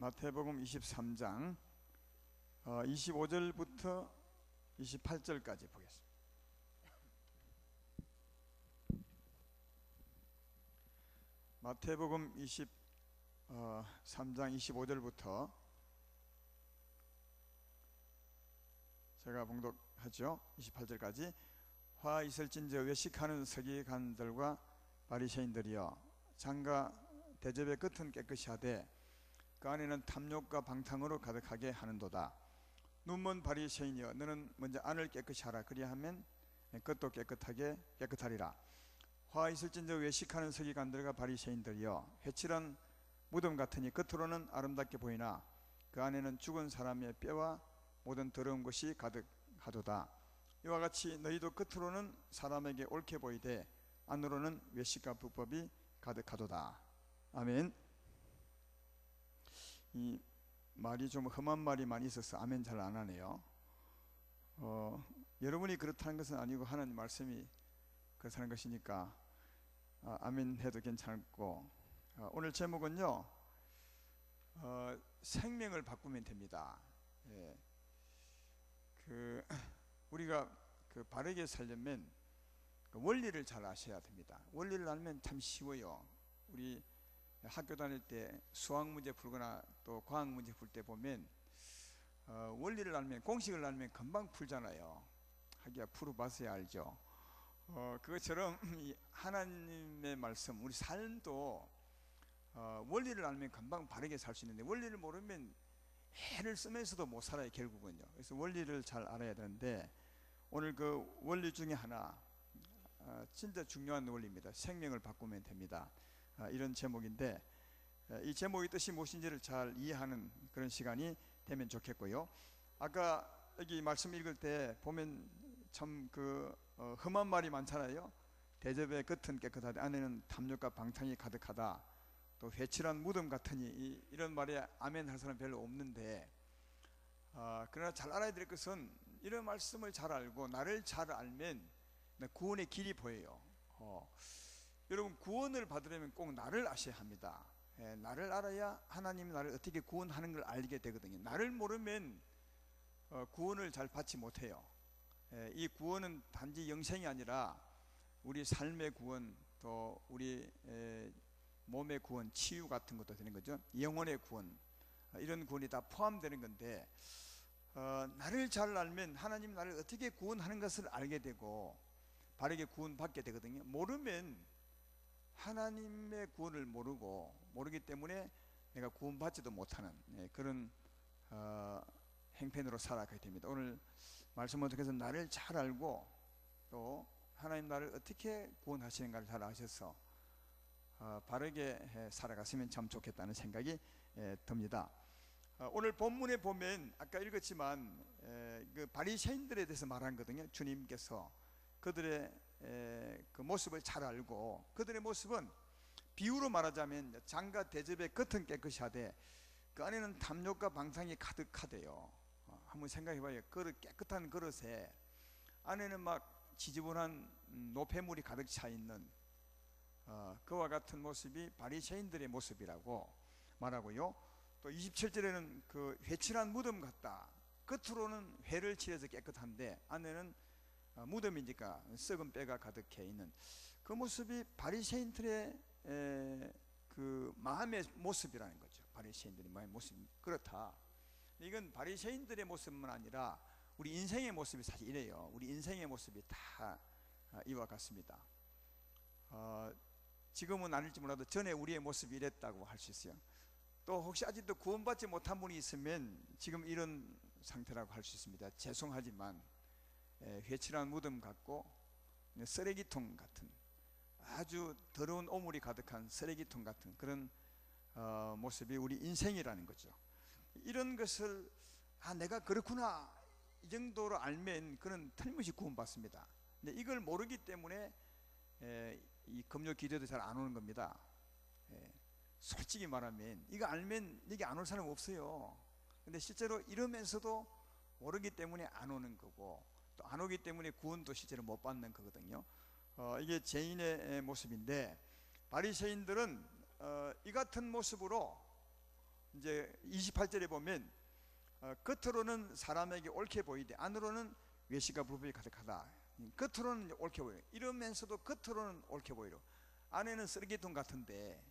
마태복음 23장 25절부터 28절까지 보겠습니다. 마태복음 23장 25절부터 제가 봉독하죠. 28절까지. 화 있을진저 외식하는 서기관들과 바리새인들이여, 장과 대접의 끝은 깨끗이 하되 그 안에는 탐욕과 방탕으로 가득하게 하는도다. 눈먼 바리새인이여, 너는 먼저 안을 깨끗이 하라. 그리하면 끝도 깨끗하리라. 화 있을진저 외식하는 서기관들과 바리새인들이여, 회칠한 무덤 같으니 겉으로는 아름답게 보이나 그 안에는 죽은 사람의 뼈와 모든 더러운 것이 가득하도다. 이와 같이 너희도 겉으로는 사람에게 옳게 보이되 안으로는 외식과 불법이 가득하도다. 아멘. 이 말이 좀 험한 말이 많이 있어서 아멘 잘 안 하네요. 여러분이 그렇다는 것은 아니고 하나님 말씀이 그렇다는 것이니까 아멘 해도 괜찮고, 오늘 제목은요, 생명을 바꾸면 됩니다. 예. 우리가 바르게 살려면 원리를 잘 아셔야 됩니다. 원리를 알면 참 쉬워요. 우리 학교 다닐 때 수학 문제 풀거나 또 과학 문제 풀 때 보면 원리를 알면, 공식을 알면 금방 풀잖아요. 하기야 풀어봤어야 알죠. 그것처럼 하나님의 말씀, 우리 삶도 원리를 알면 금방 바르게 살 수 있는데 원리를 모르면 애를 쓰면서도 못 살아요, 결국은요. 그래서 원리를 잘 알아야 되는데, 오늘 그 원리 중에 하나 진짜 중요한 원리입니다. 생명을 바꾸면 됩니다. 이런 제목인데, 이 제목의 뜻이 무엇인지를 잘 이해하는 그런 시간이 되면 좋겠고요. 아까 여기 말씀 읽을 때 보면 참 험한 말이 많잖아요. 대접의 끝은 깨끗하되 안에는 탐욕과 방탕이 가득하다. 또 회칠한 무덤 같으니, 이런 말에 아멘 할 사람 별로 없는데, 그러나 잘 알아야 될 것은 이런 말씀을 잘 알고 나를 잘 알면 구원의 길이 보여요. 여러분, 구원을 받으려면 꼭 나를 아셔야 합니다. 나를 알아야 하나님이 나를 어떻게 구원하는 걸 알게 되거든요. 나를 모르면 구원을 잘 받지 못해요. 이 구원은 단지 영생이 아니라 우리 삶의 구원, 또 우리 몸의 구원, 치유 같은 것도 되는 거죠. 영혼의 구원, 이런 구원이 다 포함되는 건데, 나를 잘 알면 하나님 나를 어떻게 구원하는 것을 알게 되고 바르게 구원받게 되거든요. 모르면 하나님의 구원을 모르기 때문에 내가 구원받지도 못하는 그런 행편으로 살아가게 됩니다. 오늘 말씀을 통해서 나를 잘 알고 또 하나님 나를 어떻게 구원하시는가를 잘 아셔서 바르게 살아갔으면 참 좋겠다는 생각이 듭니다. 오늘 본문에 보면 아까 읽었지만 그 바리새인들에 대해서 말한 거거든요. 주님께서 그들의 그 모습을 잘 알고, 그들의 모습은 비유로 말하자면 장과 대접의 겉은 깨끗이 하되 그 안에는 탐욕과 방탕이 가득하대요. 한번 생각해봐요. 깨끗한 그릇에 안에는 막 지저분한 노폐물이 가득 차 있는 그와 같은 모습이 바리새인들의 모습이라고 말하고요. 또 27절에는 그 회칠한 무덤 같다. 겉으로는 회를 칠해서 깨끗한데 안에는 무덤이니까 썩은 뼈가 가득해 있는 그 모습이 바리새인들의 그 마음의 모습이라는 거죠. 바리새인들의 마음의 모습 그렇다. 이건 바리새인들의 모습만 아니라 우리 인생의 모습이 사실 이래요. 우리 인생의 모습이 다 이와 같습니다. 지금은 아닐지 몰라도 전에 우리의 모습이 이랬다고 할 수 있어요. 또 혹시 아직도 구원받지 못한 분이 있으면 지금 이런 상태라고 할 수 있습니다. 죄송하지만 회칠한 무덤 같고 쓰레기통 같은, 아주 더러운 오물이 가득한 쓰레기통 같은 그런 모습이 우리 인생이라는 거죠. 이런 것을 내가 그렇구나 이 정도로 알면 그는 틀림없이 구원받습니다. 근데 이걸 모르기 때문에 이 금요 기도도 잘 안 오는 겁니다. 솔직히 말하면 이거 알면 여기 안 올 사람 없어요. 근데 실제로 이러면서도 모르기 때문에 안 오는 거고, 또 안 오기 때문에 구원도 실제로 못 받는 거거든요. 이게 죄인의 모습인데, 바리새인들은 이 같은 모습으로 이제 28절에 보면 겉으로는 사람에게 옳게 보이되 안으로는 외식과 불법이 가득하다. 겉으로는 옳게 보여. 이러면서도 겉으로는 옳게 보이려. 안에는 쓰레기통 같은데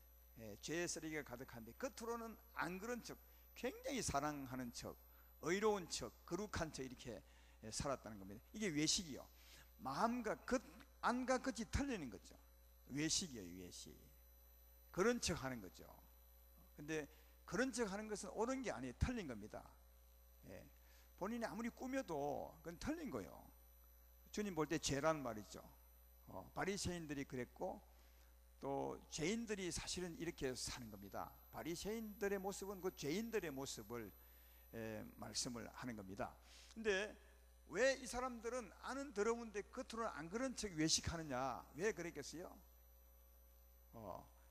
죄의 쓰레기가 가득한데 겉으로는 안 그런 척, 굉장히 사랑하는 척, 의로운 척, 거룩한 척 이렇게 살았다는 겁니다. 이게 외식이요. 마음과 겉, 안과 겉이 틀리는 거죠. 외식이에요, 외식. 그런 척 하는 거죠. 근데 그런 척 하는 것은 옳은 게 아니에요. 틀린 겁니다. 본인이 아무리 꾸며도 그건 틀린 거예요. 주님 볼 때 죄란 말이죠. 바리새인들이 그랬고 또 죄인들이 사실은 이렇게 사는 겁니다. 바리새인들의 모습은 그 죄인들의 모습을 말씀을 하는 겁니다. 근데 왜 이 사람들은 안은 더러운데 겉으로는 안 그런 척 외식하느냐? 왜 그랬겠어요?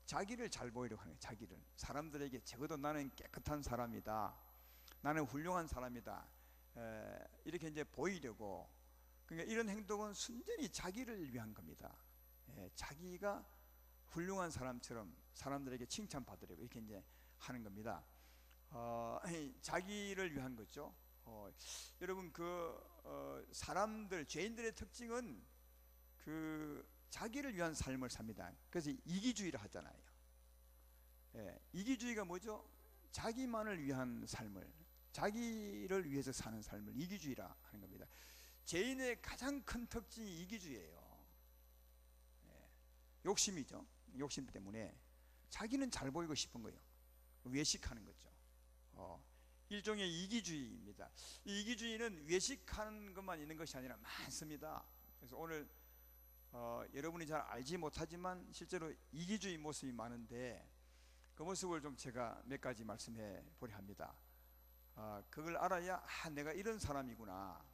자기를 잘 보이려고 하는 거예요. 자기를 사람들에게 적어도 나는 깨끗한 사람이다, 나는 훌륭한 사람이다, 이렇게 이제 보이려고. 그러니까 이런 행동은 순전히 자기를 위한 겁니다. 자기가 훌륭한 사람처럼 사람들에게 칭찬받으려고 이렇게 이제 하는 겁니다. 자기를 위한 거죠. 여러분 사람들 죄인들의 특징은 자기를 위한 삶을 삽니다. 그래서 이기주의를 하잖아요. 이기주의가 뭐죠? 자기만을 위한 삶을, 자기를 위해서 사는 삶을 이기주의라 하는 겁니다. 죄인의 가장 큰 특징이 이기주의예요. 욕심이죠. 욕심 때문에 자기는 잘 보이고 싶은 거예요. 외식하는 거죠. 일종의 이기주의입니다. 이 이기주의는 외식하는 것만 있는 것이 아니라 많습니다. 그래서 오늘 여러분이 잘 알지 못하지만 실제로 이기주의 모습이 많은데 그 모습을 좀 제가 몇 가지 말씀해 보려 합니다. 그걸 알아야 내가 이런 사람이구나,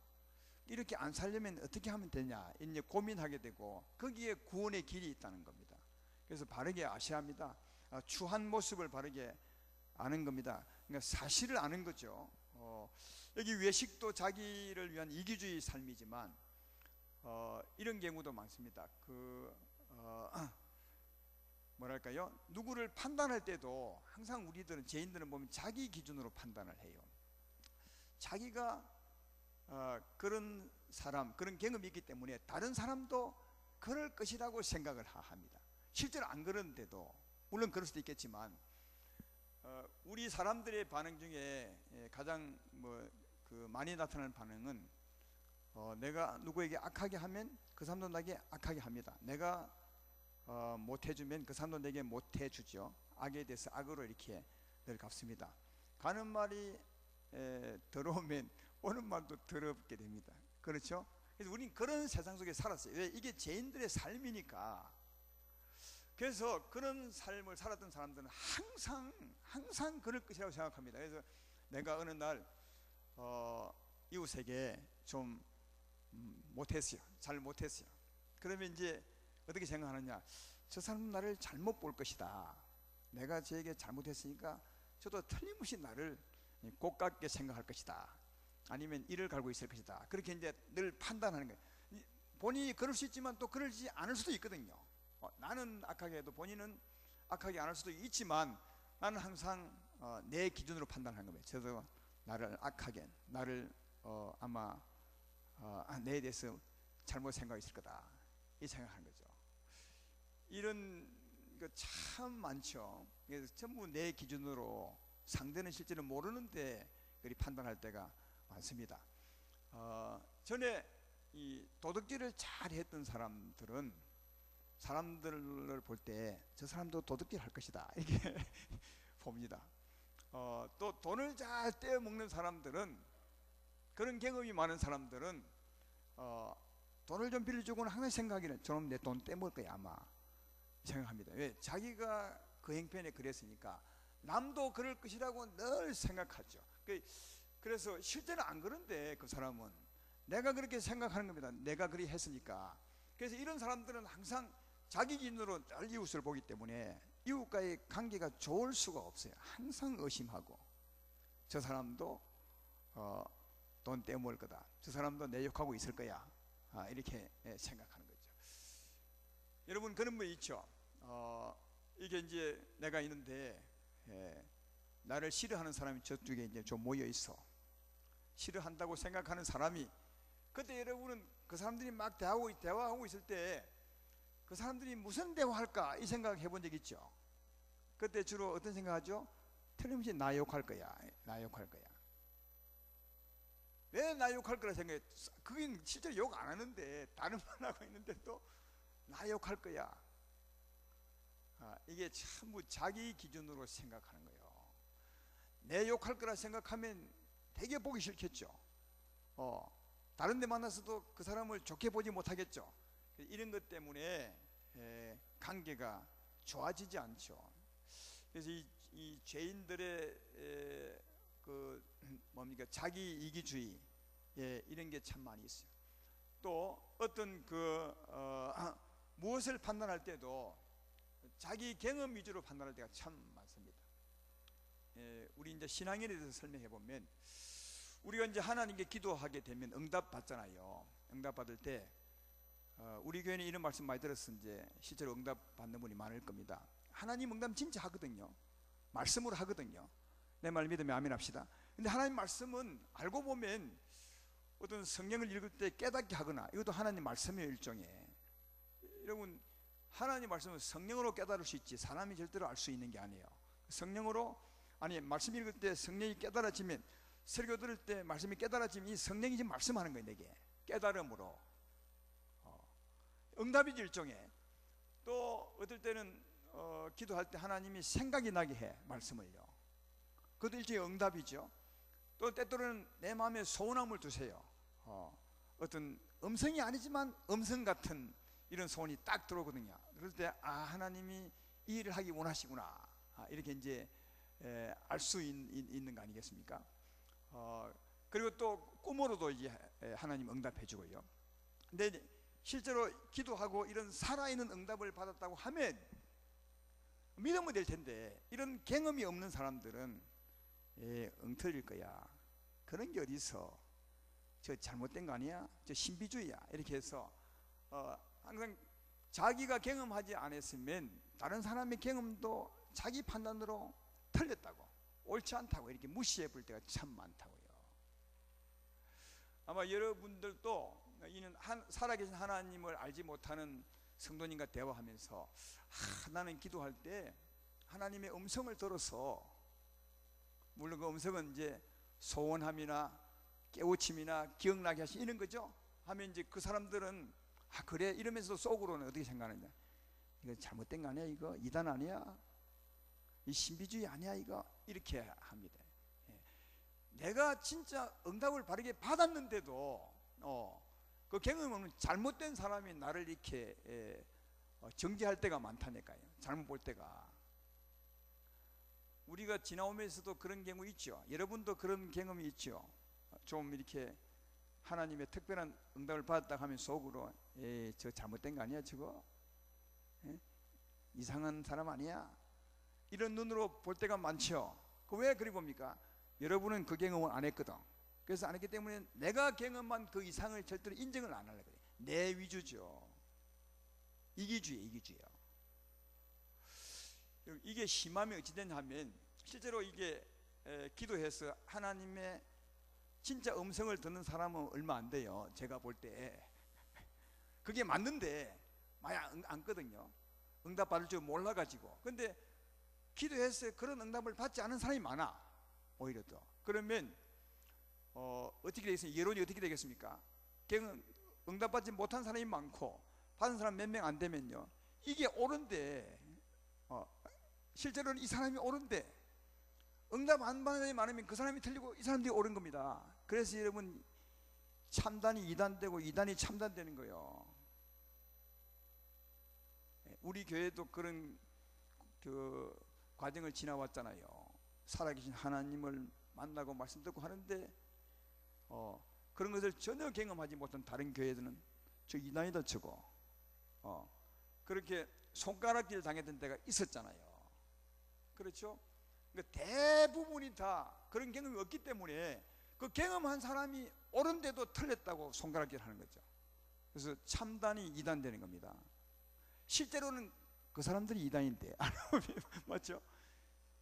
이렇게 안 살려면 어떻게 하면 되냐 이제 고민하게 되고 거기에 구원의 길이 있다는 겁니다. 그래서 바르게 아셔야 합니다. 추한 모습을 바르게 아는 겁니다. 그러니까 사실을 아는 거죠. 여기 외식도 자기를 위한 이기주의 삶이지만 이런 경우도 많습니다. 뭐랄까요? 누구를 판단할 때도 항상 우리들은, 죄인들은 보면 자기 기준으로 판단을 해요. 자기가 그런 사람, 그런 경험이 있기 때문에 다른 사람도 그럴 것이라고 생각을 합니다. 실제로 안 그런데도, 물론 그럴 수도 있겠지만 우리 사람들의 반응 중에 가장 많이 나타나는 반응은 내가 누구에게 악하게 하면 그 사람도 나에게 악하게 합니다. 내가 못해주면 그 사람도 내게 못해주죠. 악에 대해서 악으로 이렇게 늘 갚습니다. 가는 말이 더러우면 오는 말도 더럽게 됩니다. 그렇죠? 그래서 우리는 그런 세상 속에 살았어요. 왜? 이게 죄인들의 삶이니까. 그래서 그런 삶을 살았던 사람들은 항상 그럴 것이라고 생각합니다. 그래서 내가 어느 날 이웃에게 좀 못했어요. 잘 못했어요. 그러면 이제 어떻게 생각하느냐? 저 사람은 나를 잘못 볼 것이다. 내가 저에게 잘못했으니까 저도 틀림없이 나를 고깝게 생각할 것이다. 아니면 이를 갈고 있을 것이다. 그렇게 이제 늘 판단하는 거예요. 본인이 그럴 수 있지만 또 그러지 않을 수도 있거든요. 나는 악하게 해도 본인은 악하게 안 할 수도 있지만 나는 항상 내 기준으로 판단하는 겁니다. 저도 나를 악하게, 나를 아마 내에 대해서 잘못 생각이 있을 거다, 이 생각하는 거죠. 이런 거 참 많죠. 그래서 전부 내 기준으로, 상대는 실제로 모르는데 그리 판단할 때가 많습니다. 전에 이 도덕질을 잘 했던 사람들은 사람들을 볼 때 저 사람도 도둑질 할 것이다 이렇게 봅니다. 또 돈을 잘 떼어먹는 사람들은, 그런 경험이 많은 사람들은 돈을 좀 빌려주고는 항상 생각하기는 저놈 내 돈 떼먹을 거야 아마 생각합니다. 왜? 자기가 그 행편에 그랬으니까 남도 그럴 것이라고 늘 생각하죠. 그래서 실제는 안 그런데 그 사람은 내가 그렇게 생각하는 겁니다. 내가 그리 했으니까. 그래서 이런 사람들은 항상 자기 기준으로 늘 이웃을 보기 때문에 이웃과의 관계가 좋을 수가 없어요. 항상 의심하고 저 사람도 돈 떼먹을 거다, 저 사람도 내 욕하고 있을 거야, 이렇게 생각하는 거죠. 여러분 그런 분 있죠. 이게 이제 내가 있는데 나를 싫어하는 사람이 저쪽에 이제 좀 모여 있어. 싫어한다고 생각하는 사람이, 그때 여러분은 그 사람들이 막 대화하고 있을 때 그 사람들이 무슨 대화할까 이 생각 해본 적 있죠? 그때 주로 어떤 생각하죠? 틀림없이 나 욕할 거야, 나 욕할 거야. 왜 나 욕할 거라 생각해? 그게 실제로 욕 안 하는데, 다른 말 하고 있는데 또 나 욕할 거야. 이게 전부 자기 기준으로 생각하는 거예요. 내 욕할 거라 생각하면 되게 보기 싫겠죠. 다른 데 만나서도 그 사람을 좋게 보지 못하겠죠. 이런 것 때문에 관계가 좋아지지 않죠. 그래서 이 죄인들의 그 뭡니까, 자기 이기주의, 이런 게 참 많이 있어요. 또 어떤 무엇을 판단할 때도 자기 경험 위주로 판단할 때가 참 많습니다. 우리 이제 신앙에 대해서 설명해 보면, 우리가 이제 하나님께 기도하게 되면 응답 받잖아요. 응답 받을 때 우리 교회는 이런 말씀 많이 들었어. 이제 실제로 응답 받는 분이 많을 겁니다. 하나님 응답 진짜 하거든요. 말씀으로 하거든요. 내 말 믿으면 아멘 합시다. 근데 하나님 말씀은 알고 보면 어떤 성경을 읽을 때 깨닫게 하거나, 이것도 하나님 말씀이에요, 일종의. 여러분, 하나님 말씀은 성령으로 깨달을 수 있지 사람이 절대로 알 수 있는 게 아니에요. 성령으로, 아니 말씀 읽을 때 성령이 깨달아지면, 설교 들을 때 말씀이 깨달아지면 이 성령이 지금 말씀하는 거예요. 내게 깨달음으로. 응답이지 일종의. 또 어떨 때는 기도할 때 하나님이 생각이 나게 해, 말씀을요. 그것도 일종의 응답이죠. 또 때때로는 내 마음에 소원함을 두세요. 어떤 음성이 아니지만 음성 같은 이런 소원이 딱 들어오거든요. 그럴 때 하나님이 이 일을 하기 원하시구나, 이렇게 이제 알 수 있는 거 아니겠습니까? 그리고 또 꿈으로도 이제 하나님 응답해 주고요. 근데 실제로 기도하고 이런 살아있는 응답을 받았다고 하면 믿으면 될 텐데, 이런 경험이 없는 사람들은 엉터리일 거야. 그런 게 어디서, 저 잘못된 거 아니야? 저 신비주의야. 이렇게 해서 항상 자기가 경험하지 않았으면 다른 사람의 경험도 자기 판단으로 틀렸다고, 옳지 않다고 이렇게 무시해 볼 때가 참 많다고요. 아마 여러분들도 이는 살아계신 하나님을 알지 못하는 성도님과 대화하면서 나는 기도할 때 하나님의 음성을 들어서, 물론 그 음성은 이제 소원함이나 깨우침이나 기억나게 하시는 거죠. 하면 이제 그 사람들은 그래 이러면서 속으로는 어떻게 생각하느냐, 이거 잘못된 거 아니야, 이거 이단 아니야, 이 신비주의 아니야, 이거 이렇게 합니다. 내가 진짜 응답을 바르게 받았는데도 그 경험은 잘못된 사람이 나를 이렇게 정죄할 때가 많다니까요. 잘못 볼 때가. 우리가 지나오면서도 그런 경우 있죠. 여러분도 그런 경험이 있죠. 좀 이렇게 하나님의 특별한 응답을 받았다 하면 속으로 저 잘못된 거 아니야, 저거? 이상한 사람 아니야? 이런 눈으로 볼 때가 많죠. 왜 그리 봅니까? 여러분은 그 경험을 안 했거든. 그래서 안 했기 때문에 내가 경험한 그 이상을 절대로 인정을 안 하려고 그래. 내 위주죠. 이기주의예요. 이게 심하면 어찌 되냐 하면, 실제로 이게 기도해서 하나님의 진짜 음성을 듣는 사람은 얼마 안 돼요. 제가 볼 때 그게 맞는데 많이 안거든요. 응답 받을 줄 몰라가지고. 근데 기도해서 그런 응답을 받지 않은 사람이 많아, 오히려 더. 그러면 어떻게 되겠습니까? 여론이 어떻게 되겠습니까? 응답받지 못한 사람이 많고 받은 사람 몇 명 안 되면요, 이게 옳은데, 실제로는 이 사람이 옳은데 응답 안 받는 사람이 많으면 그 사람이 틀리고 이 사람들이 옳은 겁니다. 그래서 여러분, 참단이 이단되고 이단이 참단되는 거예요. 우리 교회도 그런 그 과정을 지나왔잖아요. 살아계신 하나님을 만나고 말씀 듣고 하는데 그런 것을 전혀 경험하지 못한 다른 교회들은 저 이단이다 저거 그렇게 손가락질 당했던 때가 있었잖아요. 그렇죠? 그러니까 대부분이 다 그런 경험이 없기 때문에 그 경험한 사람이 옳은데도 틀렸다고 손가락질 하는 거죠. 그래서 참단이 이단되는 겁니다. 실제로는 그 사람들이 이단인데 맞죠?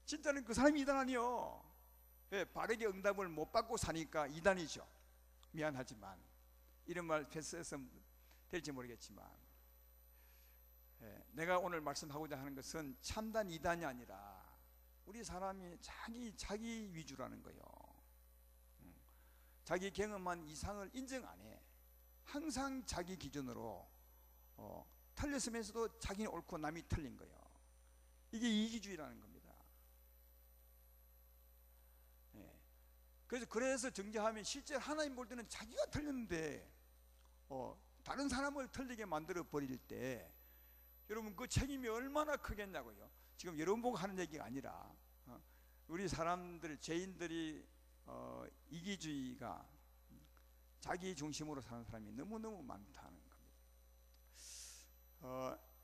진짜는 그 사람이 이단 아니요. 예, 바르게 응답을 못 받고 사니까 이단이죠. 미안하지만 이런 말 패스해서 될지 모르겠지만, 예, 내가 오늘 말씀하고자 하는 것은 참단 이단이 아니라 우리 사람이 자기 위주라는 거예요. 자기 경험한 이상을 인정 안 해. 항상 자기 기준으로 틀렸으면서도 자기는 옳고 남이 틀린 거예요. 이게 이기주의라는 겁니다. 예. 그래서 정죄하면 실제 하나님 볼 때는 자기가 틀렸는데 다른 사람을 틀리게 만들어 버릴 때 여러분 그 책임이 얼마나 크겠냐고요. 지금 여러분 보고 하는 얘기가 아니라 우리 사람들, 죄인들이 이기주의가 자기 중심으로 사는 사람이 너무너무 많다는 겁니다.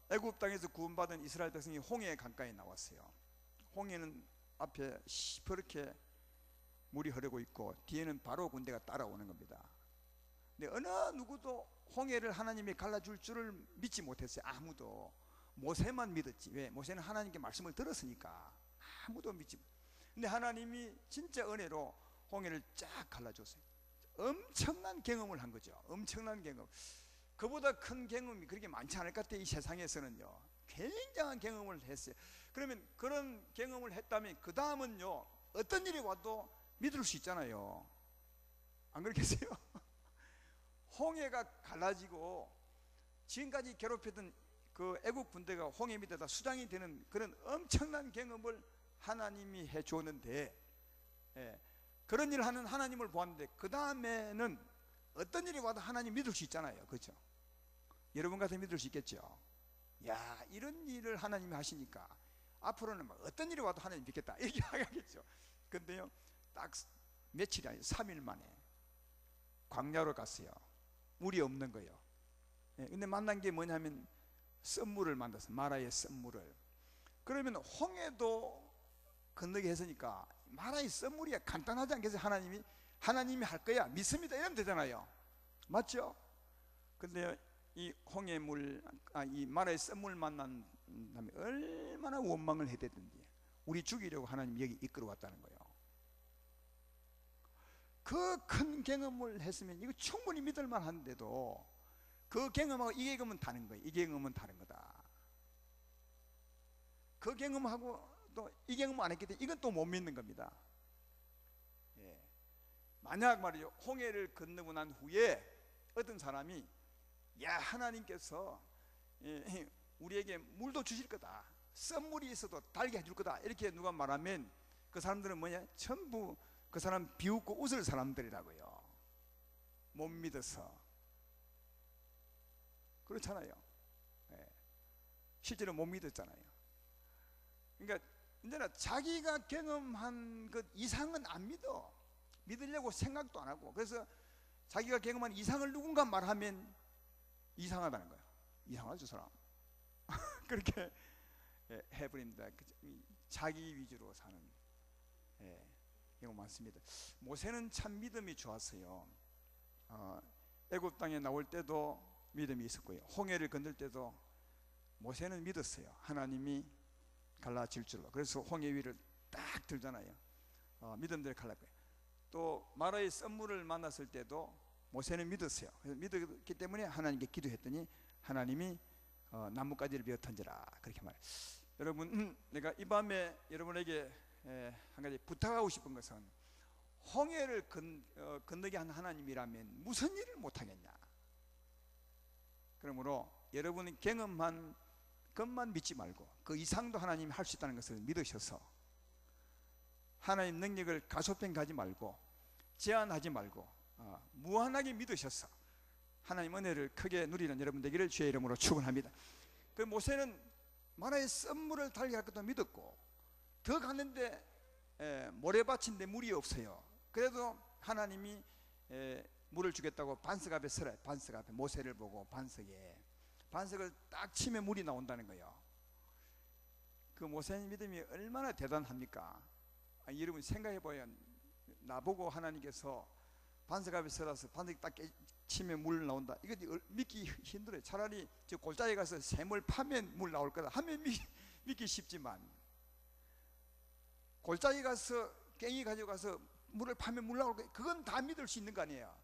애굽 땅에서 구원받은 이스라엘 백성이 홍해 강가에 나왔어요. 홍해는 앞에 시퍼렇게 물이 흐르고 있고 뒤에는 바로 군대가 따라오는 겁니다. 근데 어느 누구도 홍해를 하나님이 갈라줄 줄을 믿지 못했어요. 아무도. 모세만 믿었지. 왜? 모세는 하나님께 말씀을 들었으니까. 아무도 믿지 못했어요. 근데 하나님이 진짜 은혜로 홍해를 쫙 갈라줬어요. 엄청난 경험을 한 거죠. 엄청난 경험. 그보다 큰 경험이 그렇게 많지 않을 것 같아요. 이 세상에서는요. 굉장한 경험을 했어요. 그러면 그런 경험을 했다면 그 다음은요, 어떤 일이 와도 믿을 수 있잖아요. 안 그렇겠어요? 홍해가 갈라지고 지금까지 괴롭혔던 그 애국 군대가 홍해 밑에다 수장이 되는 그런 엄청난 경험을 하나님이 해 주었는데, 예, 그런 일을 하는 하나님을 보았는데 그 다음에는 어떤 일이 와도 하나님 믿을 수 있잖아요. 그렇죠? 여러분 같으면 믿을 수 있겠죠. 야, 이런 일을 하나님이 하시니까 앞으로는 막 어떤 일이 와도 하나님 믿겠다 이렇게 하겠죠. 근데요, 딱 며칠이 아니라 3일 만에 광야로 갔어요. 물이 없는 거예요. 예, 근데 만난 게 뭐냐면 썸물을 만났어. 마라의 썸물을. 그러면 홍해도 건너게 했으니까 마라의 썸물이야 간단하지 않겠어요? 하나님이 할 거야 믿습니다 이러면 되잖아요. 맞죠? 근데 이 홍해물, 이 마라의 썸물 만난 다음에 얼마나 원망을 해대든지 우리 죽이려고 하나님 여기 이끌어 왔다는 거예요. 그 큰 경험을 했으면 이거 충분히 믿을 만한데도 그 경험하고 이 경험은 다른 거예요. 이 경험은 다른 거다. 그 경험하고 또 이 경험 안 했기 때문에 이건 또 못 믿는 겁니다. 예. 만약 말이죠, 홍해를 건너고 난 후에 어떤 사람이 야, 하나님께서 우리에게 물도 주실 거다, 썸물이 있어도 달게 해줄 거다 이렇게 누가 말하면 그 사람들은 뭐냐, 전부 그 사람 비웃고 웃을 사람들이라고요. 못 믿어서. 그렇잖아요. 예. 실제로 못 믿었잖아요. 그러니까 이제는 자기가 경험한 것 이상은 안 믿어. 믿으려고 생각도 안 하고. 그래서 자기가 경험한 이상을 누군가 말하면 이상하다는 거야. 이상하죠 사람. 그렇게 해버립니다. 자기 위주로 사는 경우 많습니다. 모세는 참 믿음이 좋았어요. 애굽 땅에 나올 때도 믿음이 있었고요. 홍해를 건널 때도 모세는 믿었어요. 하나님이 갈라질 줄로. 그래서 홍해 위를 딱 들잖아요. 믿음대로 갈라질 거예요. 또 마라의 썸물을 만났을 때도 모세는 믿었어요. 그래서 믿었기 때문에 하나님께 기도했더니 하나님이 나뭇가지를 베어 던져라 그렇게 말해요. 여러분, 내가 이 밤에 여러분에게 한 가지 부탁하고 싶은 것은 홍해를 건너게 한 하나님이라면 무슨 일을 못하겠냐. 그러므로 여러분이 경험한 것만 믿지 말고 그 이상도 하나님이 할 수 있다는 것을 믿으셔서 하나님 능력을 가소평가하지 말고 제한하지 말고 무한하게 믿으셔서 하나님 은혜를 크게 누리는 여러분 되기를 주의 이름으로 축원합니다. 그 모세는 마라의 썸물을 달게 할 것도 믿었고 더 갔는데 모래밭인데 물이 없어요. 그래도 하나님이 물을 주겠다고 반석 앞에 서래. 반석 앞에 모세를 보고 반석을 딱 치면 물이 나온다는 거예요. 그 모세의 믿음이 얼마나 대단합니까? 여러분 생각해보면 나보고 하나님께서 반석 앞에 서라서 반석이 딱 치면 물 나온다, 이거 믿기 힘들어요. 차라리 저 골짜기에 가서 샘을 파면 물 나올 거다 하면 믿기 쉽지만 골짜기 가서 깽이 가져가서 물을 파면 물 나올 거예요. 그건 다 믿을 수 있는 거 아니에요.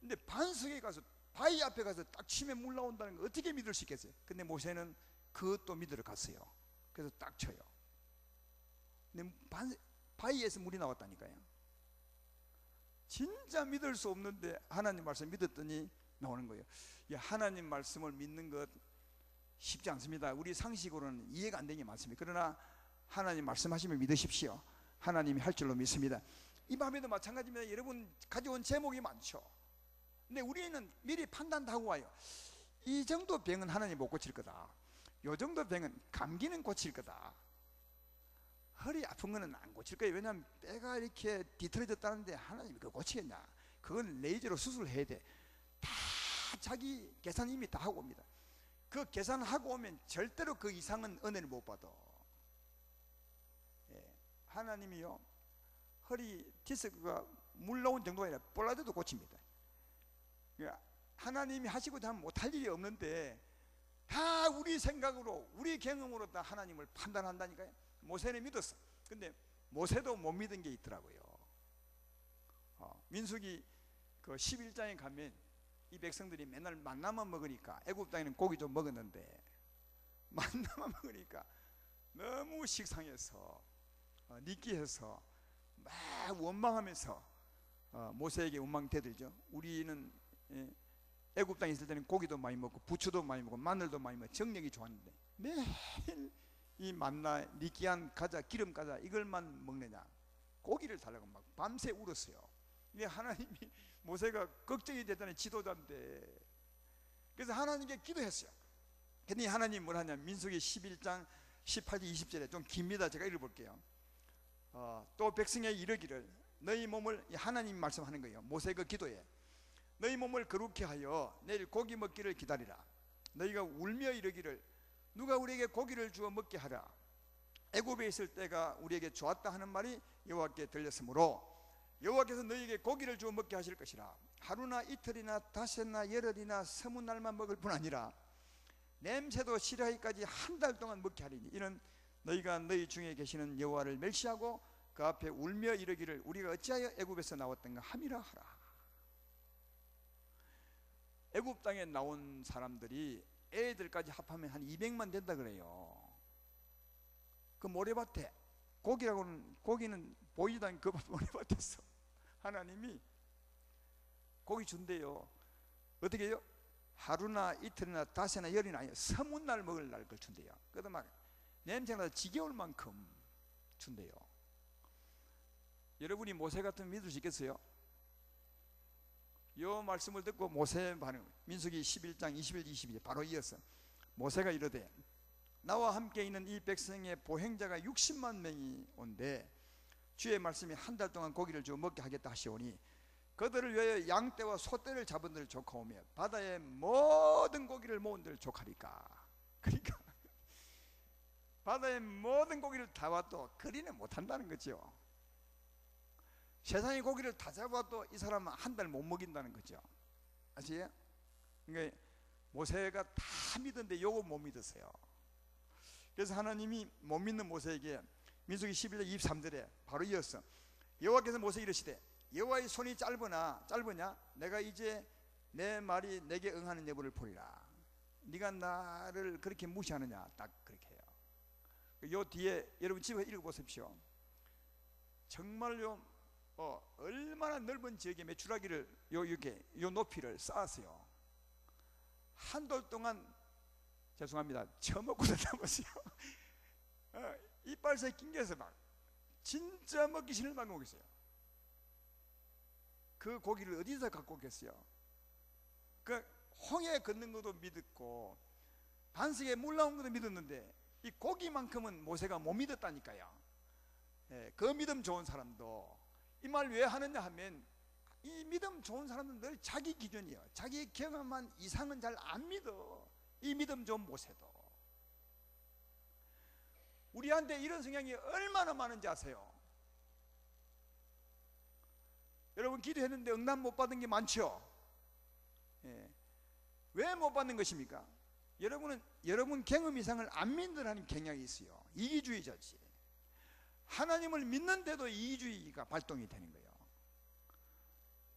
근데 반석에 가서 바위 앞에 가서 딱 치면 물 나온다는 거 어떻게 믿을 수 있겠어요? 근데 모세는 그것도 믿으러 갔어요. 그래서 딱 쳐요. 근데 바위에서 물이 나왔다니까요. 진짜 믿을 수 없는데 하나님 말씀 믿었더니 나오는 거예요. 하나님 말씀을 믿는 것 쉽지 않습니다. 우리 상식으로는 이해가 안 되는 게 많습니다. 그러나 하나님 말씀하시면 믿으십시오. 하나님이 할 줄로 믿습니다. 이 밤에도 마찬가지입니다. 여러분 가져온 제목이 많죠. 근데 우리는 미리 판단도 하고 와요. 이 정도 병은 하나님 못 고칠 거다. 이 정도 병은 감기는 고칠 거다. 허리 아픈 거는 안 고칠 거예요. 왜냐하면 뼈가 이렇게 뒤틀어졌다는데 하나님이 그거 고치겠냐. 그건 레이저로 수술해야 돼. 다 자기 계산 이미 다 하고 옵니다. 그 계산하고 오면 절대로 그 이상은 은혜를 못 받아. 하나님이요, 허리 디스크가 물 나온 정도가 아니라 볼라져도 고칩니다. 하나님이 하시고자 하면 못할 일이 없는데 다 우리 생각으로 우리 경험으로 다 하나님을 판단한다니까요. 모세는 믿었어. 근데 모세도 못 믿은 게 있더라고요. 민수기 그 11장에 가면 이 백성들이 맨날 만나만 먹으니까, 애굽 땅에는 고기 좀 먹었는데 만나만 먹으니까 너무 식상해서 느끼해서 막 원망하면서 모세에게 원망 대들죠. 우리는 애굽 땅에 있을 때는 고기도 많이 먹고 부추도 많이 먹고 마늘도 많이 먹고 정력이 좋았는데 매일 이 만나 느끼한 과자, 기름 과자 이걸만 먹느냐, 고기를 달라고 막 밤새 울었어요. 근데 하나님이, 모세가 걱정이 됐다는 지도자인데, 그래서 하나님께 기도했어요. 근데 하나님 뭘 하냐, 민수기 11장 18절 20절에 좀 깁니다. 제가 읽어볼게요. 또 백성에 이르기를, 너희 몸을, 하나님 말씀하는 거예요. 모세가 기도해. 너희 몸을 거룩히 하여 내일 고기 먹기를 기다리라. 너희가 울며 이르기를, 누가 우리에게 고기를 주어 먹게 하라. 애굽에 있을 때가 우리에게 좋았다 하는 말이 여호와께 들렸으므로 여호와께서 너희에게 고기를 주어 먹게 하실 것이라. 하루나 이틀이나 닷새나 열흘이나 서문 날만 먹을 뿐 아니라 냄새도 싫어하기까지 한 달 동안 먹게 하리니, 이는 너희가 너희 중에 계시는 여호와를 멸시하고 그 앞에 울며 이르기를, 우리가 어찌하여 애굽에서 나왔던가 함이라 하라. 애굽 땅에 나온 사람들이 애들까지 합하면 한 200만 된다 그래요. 그 모래밭에 고기는 보이지도 않는 그 모래밭에서 하나님이 고기 준대요. 어떻게 해요? 하루나 이틀이나 닷새나 열흘이나 아니요, 서문날 먹을 날 걸 준대요. 그래도 막 냄새가 나서 지겨울 만큼 준대요. 여러분이 모세 같으면 믿을 수 있겠어요? 이 말씀을 듣고 모세 반응, 민수기 11장 21, 22 바로 이어서 모세가 이르되, 나와 함께 있는 이 백성의 보행자가 60만 명이 온데 주의 말씀이 한 달 동안 고기를 주어 먹게 하겠다 하시오니, 그들을 위하여 양떼와 소떼를 잡은 들 족하오며 바다의 모든 고기를 모은 들 족하리까. 그러니까 바다의 모든 고기를 다 와도 그리는 못한다는 거죠. 세상의 고기를 다 잡아도 이 사람은 한 달 못 먹인다는 거죠. 아시죠? 그러니까 모세가 다 믿었는데 요거 못 믿었어요. 그래서 하나님이 못 믿는 모세에게 민수기 11장 23절에 바로 이어서 여호와께서 모세에게 이르시되, 여호와의 손이 짧으냐 내가 이제 내 말이 내게 응하는 여부를 보리라. 네가 나를 그렇게 무시하느냐, 딱 그렇게 해요. 요 뒤에 여러분 집에 읽어보십시오. 정말요 얼마나 넓은 지역에 메추라기를 이렇게 요 높이를 쌓았어요. 한 돌 동안, 죄송합니다, 처먹고 다녀보세요. 이빨 사이 낑겨서 막 진짜 먹기 싫은 만큼 먹겠어요. 그 고기를 어디서 갖고 오겠어요? 그 홍해 걷는 것도 믿었고 반석에 물 나온 것도 믿었는데 이 고기만큼은 모세가 못 믿었다니까요. 그 믿음 좋은 사람도 이 말 왜 하느냐 하면, 이 믿음 좋은 사람은 늘 자기 기준이에요. 자기 경험한 이상은 잘 안 믿어. 이 믿음 좋은 모세도. 우리한테 이런 성향이 얼마나 많은지 아세요? 여러분 기도했는데 응답 못 받은 게 많죠? 왜 못 받는 것입니까? 여러분 경험 이상을 안 믿으라는 경향이 있어요. 이기주의자지. 하나님을 믿는데도 이기주의가 발동이 되는 거예요.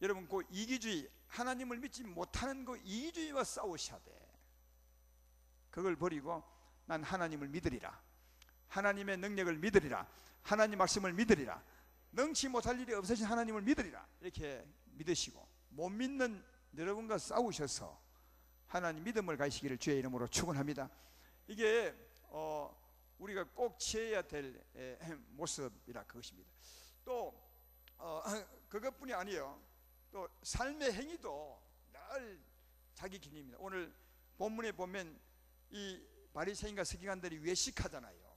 여러분, 그 이기주의, 하나님을 믿지 못하는 그 이기주의와 싸우셔야 돼. 그걸 버리고 난 하나님을 믿으리라, 하나님의 능력을 믿으리라, 하나님 말씀을 믿으리라, 능치 못할 일이 없으신 하나님을 믿으리라, 이렇게 믿으시고 못 믿는 여러분과 싸우셔서 하나님 믿음을 가지시기를 주의 이름으로 축원합니다. 이게 우리가 꼭 취해야 될 모습이라 그것입니다. 또 그것뿐이 아니에요. 또 삶의 행위도 늘 자기 기능입니다. 오늘 본문에 보면 이 바리새인과 서기관들이 외식하잖아요.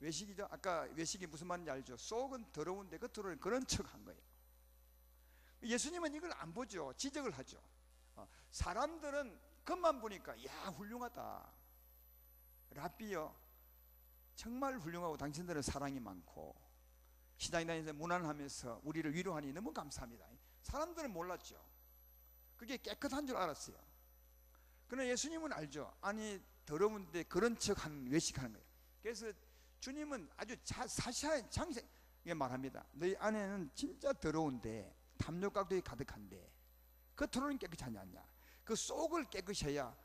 외식이죠. 아까 외식이 무슨 말인지 알죠? 속은 더러운데 겉으로는 그런 척한 거예요. 예수님은 이걸 안 보죠. 지적을 하죠. 사람들은 겉만 보니까 야 훌륭하다, 랍비요 정말 훌륭하고 당신들은 사랑이 많고 시장에 다니면서 무난하면서 우리를 위로하니 너무 감사합니다. 사람들은 몰랐죠. 그게 깨끗한 줄 알았어요. 그러나 예수님은 알죠. 아니 더러운데 그런 척한 외식하는 거예요. 그래서 주님은 아주 사시한 장세게 말합니다. 너희 안에는 진짜 더러운데 탐욕각도에 가득한데 겉으로는 깨끗하지 않냐. 그 속을 깨끗해야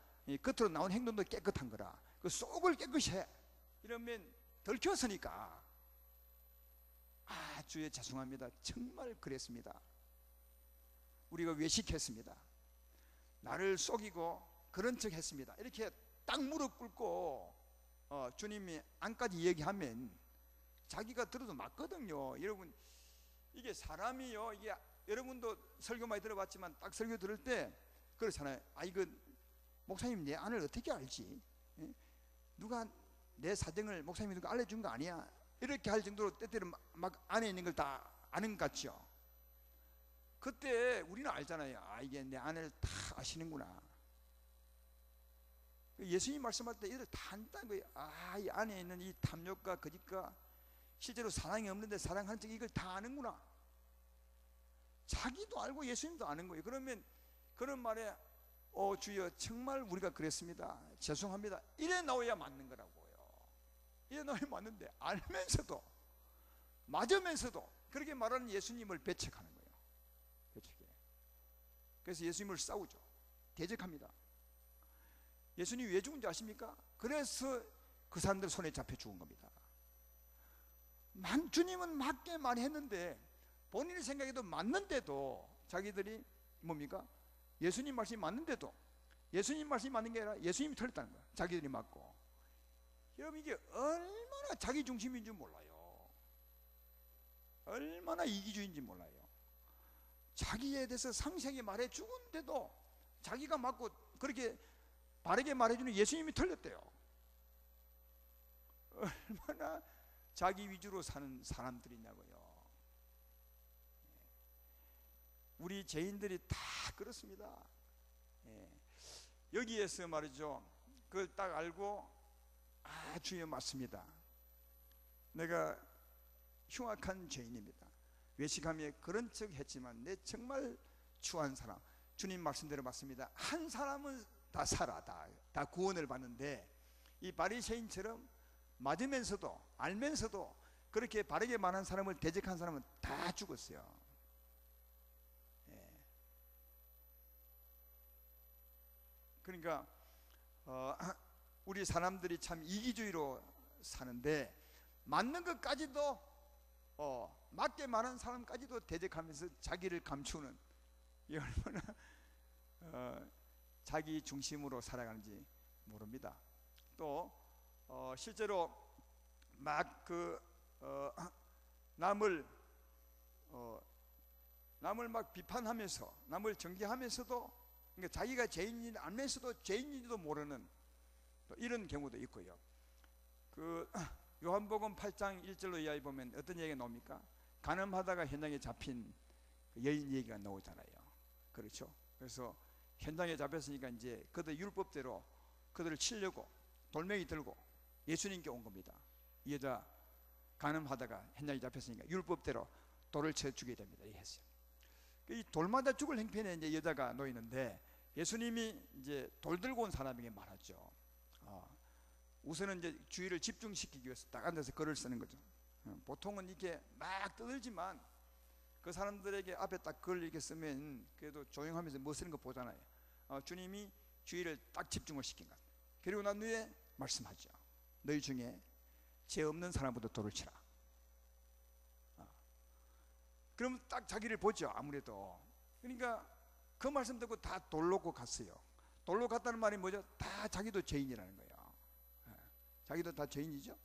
겉으로 나온 행동도 깨끗한 거라. 그 속을 깨끗해. 이러면 들켰으니까 주여 죄송합니다. 정말 그랬습니다. 우리가 외식했습니다. 나를 속이고 그런 척 했습니다. 이렇게 딱 무릎 꿇고 주님이 안까지 얘기하면 자기가 들어도 맞거든요. 여러분, 이게 사람이요, 이게 여러분도 설교 많이 들어봤지만 딱 설교 들을 때 그렇잖아요. 이거 목사님 내 안을 어떻게 알지? 누가 내 사정을 목사님이 누가 알려준 거 아니야? 이렇게 할 정도로 때때로 막 안에 있는 걸 다 아는 것 같죠? 그때 우리는 알잖아요. 이게 내 안을 다 아시는구나. 예수님 말씀할 때 이들 다 안다는 거예요. 이 안에 있는 이 탐욕과 거짓과 실제로 사랑이 없는데 사랑하는 척 이걸 다 아는구나. 자기도 알고 예수님도 아는 거예요. 그러면 그런 말에 주여 정말 우리가 그랬습니다, 죄송합니다, 이래 나와야 맞는 거라고요. 이래 나와야 맞는데 알면서도 맞으면서도 그렇게 말하는 예수님을 배척하는 거예요. 배척해. 그래서 예수님을 싸우죠. 대적합니다. 예수님이 왜 죽은지 아십니까? 그래서 그 사람들 손에 잡혀 죽은 겁니다. 주님은 맞게 말했는데 본인이 생각해도 맞는데도 자기들이 뭡니까? 예수님 말씀이 맞는데도 예수님 말씀이 맞는 게 아니라 예수님이 틀렸다는 거야. 자기들이 맞고. 여러분, 이게 얼마나 자기 중심인 줄 몰라요. 얼마나 이기주의인지 몰라요. 자기에 대해서 상세하게 말해 주는데도 자기가 맞고 그렇게 바르게 말해주는 예수님이 틀렸대요. 얼마나 자기 위주로 사는 사람들이냐고요. 우리 죄인들이 다 그렇습니다. 여기에서 말이죠, 그걸 딱 알고 주여 맞습니다, 내가 흉악한 죄인입니다, 외식하며 그런 척 했지만 내 정말 추한 사람, 주님 말씀대로 맞습니다. 한 사람은 다 살아, 다 구원을 받는데 이 바리새인처럼 맞으면서도 알면서도 그렇게 바르게 말한 사람을 대적한 사람은 다 죽었어요. 그러니까 우리 사람들이 참 이기주의로 사는데 맞는 것까지도 맞게 말하는 사람까지도 대적하면서 자기를 감추는, 이 얼마나 자기 중심으로 살아가는지 모릅니다. 또 실제로 막 남을 막 비판하면서 남을 정죄하면서도, 그러니까 자기가 죄인인 알면서도 죄인인지도 모르는 또 이런 경우도 있고요. 요한복음 8장 1절로 이하에 보면 어떤 얘기가 나옵니까? 간음하다가 현장에 잡힌 여인 얘기가 나오잖아요. 그렇죠? 그래서 현장에 잡혔으니까 이제 그들 율법대로 그들을 치려고 돌멩이 들고 예수님께 온 겁니다. 이 여자 간음하다가 현장에 잡혔으니까 율법대로 돌을 쳐 죽여야 됩니다. 이렇게 했어요. 이 돌마다 죽을 형편에 이제 여자가 놓이는데 예수님이 이제 돌 들고 온 사람에게 말하죠. 우선은 이제 주의를 집중시키기 위해서 딱 앉아서 글을 쓰는 거죠. 보통은 이렇게 막 떠들지만 그 사람들에게 앞에 딱 그걸 이렇게 쓰면 그래도 조용하면서 뭐 쓰는 거 보잖아요. 주님이 주의를 딱 집중을 시킨 것. 그리고 난 후에 말씀하죠. 너희 중에 죄 없는 사람부터 돌을 치라. 그럼 딱 자기를 보죠. 아무래도. 그러니까 그 말씀 듣고 다 돌로 갔어요. 돌로 갔다는 말이 뭐죠? 다 자기도 죄인이라는 거예요. 자기도 다 죄인이죠.